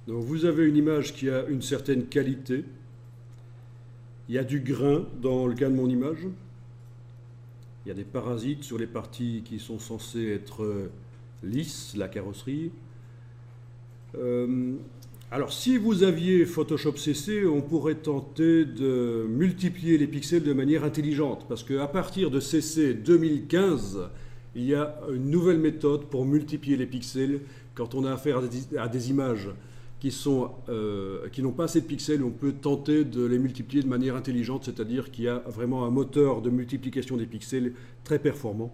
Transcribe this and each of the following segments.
Donc vous avez une image qui a une certaine qualité. Il y a du grain dans le cas de mon image. Il y a des parasites sur les parties qui sont censées être lisses, la carrosserie. Alors si vous aviez Photoshop CC, on pourrait tenter de multiplier les pixels de manière intelligente, parce qu'à partir de CC 2015, il y a une nouvelle méthode pour multiplier les pixels quand on a affaire à des images qui n'ont pas assez de pixels. On peut tenter de les multiplier de manière intelligente, c'est-à-dire qu'il y a vraiment un moteur de multiplication des pixels très performant.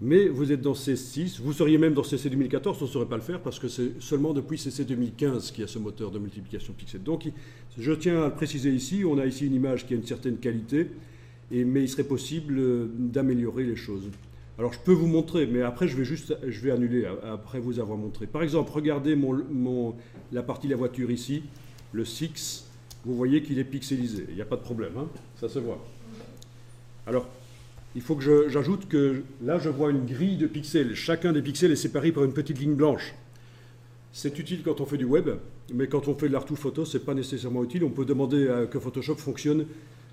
Mais vous êtes dans C6, vous seriez même dans CC 2014, on ne saurait pas le faire parce que c'est seulement depuis CC 2015 qu'il y a ce moteur de multiplication de pixels. Donc je tiens à le préciser ici, on a ici une image qui a une certaine qualité, mais il serait possible d'améliorer les choses. Alors je peux vous montrer, mais après je vais annuler après vous avoir montré. Par exemple, regardez la partie de la voiture ici, le 6, vous voyez qu'il est pixelisé, il n'y a pas de problème, hein, ça se voit. Alors, il faut que j'ajoute que là je vois une grille de pixels, chacun des pixels est séparé par une petite ligne blanche. C'est utile quand on fait du web, mais quand on fait de la retouche photo, ce n'est pas nécessairement utile. On peut demander que Photoshop fonctionne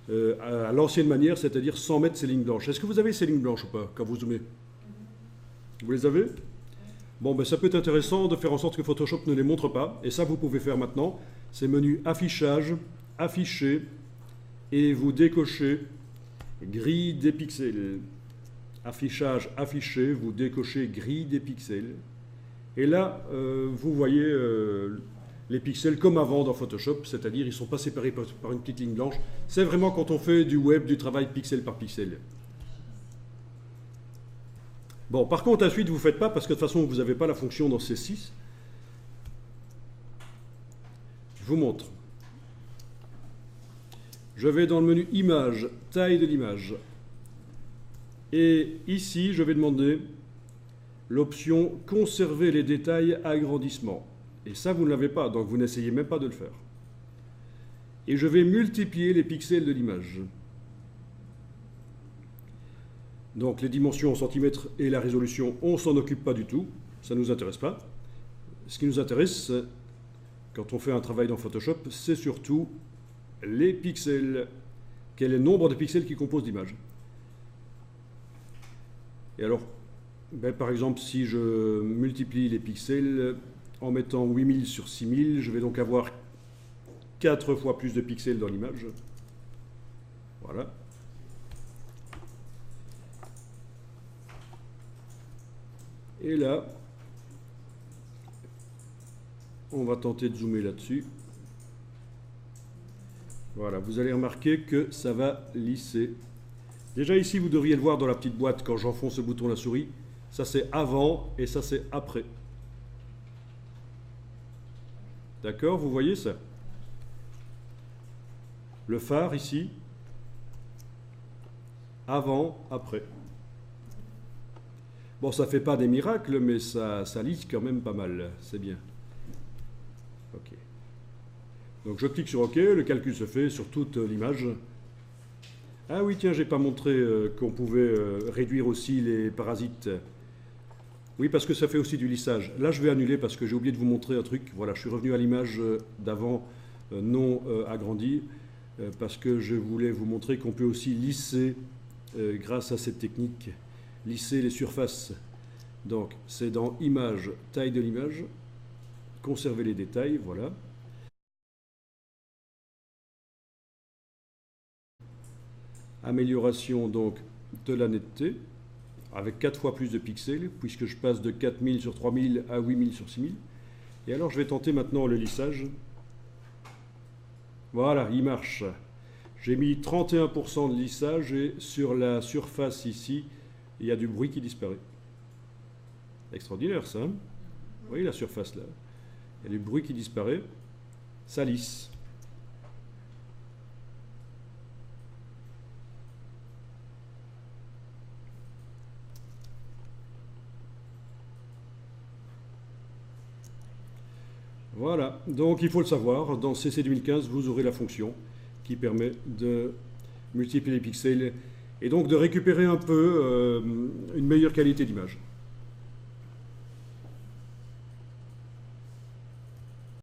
à l'ancienne manière, c'est-à-dire sans mettre ces lignes blanches. Est-ce que vous avez ces lignes blanches ou pas, quand vous zoomez? Vous les avez? Bon, ben ça peut être intéressant de faire en sorte que Photoshop ne les montre pas, et ça vous pouvez faire maintenant. C'est menu affichage, afficher, et vous décochez grille des pixels. Affichage, affiché, vous décochez grille des pixels. Et là, vous voyez les pixels comme avant dans Photoshop, c'est-à-dire ils ne sont pas séparés par une petite ligne blanche. C'est vraiment quand on fait du web, du travail pixel par pixel. Bon, par contre, ensuite, vous ne faites pas, parce que de toute façon, vous n'avez pas la fonction dans C6. Je vous montre. Je vais dans le menu Image, taille de l'image. Et ici, je vais demander l'option Conserver les détails agrandissement. Et ça, vous ne l'avez pas, donc vous n'essayez même pas de le faire. Et je vais multiplier les pixels de l'image. Donc les dimensions en centimètres et la résolution, on ne s'en occupe pas du tout. Ça ne nous intéresse pas. Ce qui nous intéresse, quand on fait un travail dans Photoshop, c'est surtout les pixels. Quel est le nombre de pixels qui composent l'image? Et alors, ben, par exemple, si je multiplie les pixels en mettant 8000 sur 6000, je vais donc avoir 4 fois plus de pixels dans l'image. Voilà. Et là, on va tenter de zoomer là-dessus. Voilà, vous allez remarquer que ça va lisser. Déjà ici, vous devriez le voir dans la petite boîte quand j'enfonce le bouton de la souris. Ça c'est avant et ça c'est après. D'accord, vous voyez ça? Le phare ici, avant, après. Bon, ça ne fait pas des miracles, mais ça lisse quand même pas mal. C'est bien. OK. Donc je clique sur OK, le calcul se fait sur toute l'image. Ah oui, tiens, j'ai pas montré qu'on pouvait réduire aussi les parasites. Oui, parce que ça fait aussi du lissage. Là, je vais annuler parce que j'ai oublié de vous montrer un truc. Voilà, je suis revenu à l'image d'avant non agrandie parce que je voulais vous montrer qu'on peut aussi lisser, grâce à cette technique, lisser les surfaces. Donc, c'est dans Image, taille de l'image, conserver les détails, voilà. Amélioration donc de la netteté, avec 4 fois plus de pixels, puisque je passe de 4000 sur 3000 à 8000 sur 6000. Et alors je vais tenter maintenant le lissage. Voilà, il marche. J'ai mis 31% de lissage et sur la surface ici, il y a du bruit qui disparaît. Extraordinaire ça, hein? Vous voyez la surface là? Il y a du bruit qui disparaît, ça lisse. Voilà, donc il faut le savoir, dans CC 2015, vous aurez la fonction qui permet de multiplier les pixels et donc de récupérer un peu une meilleure qualité d'image.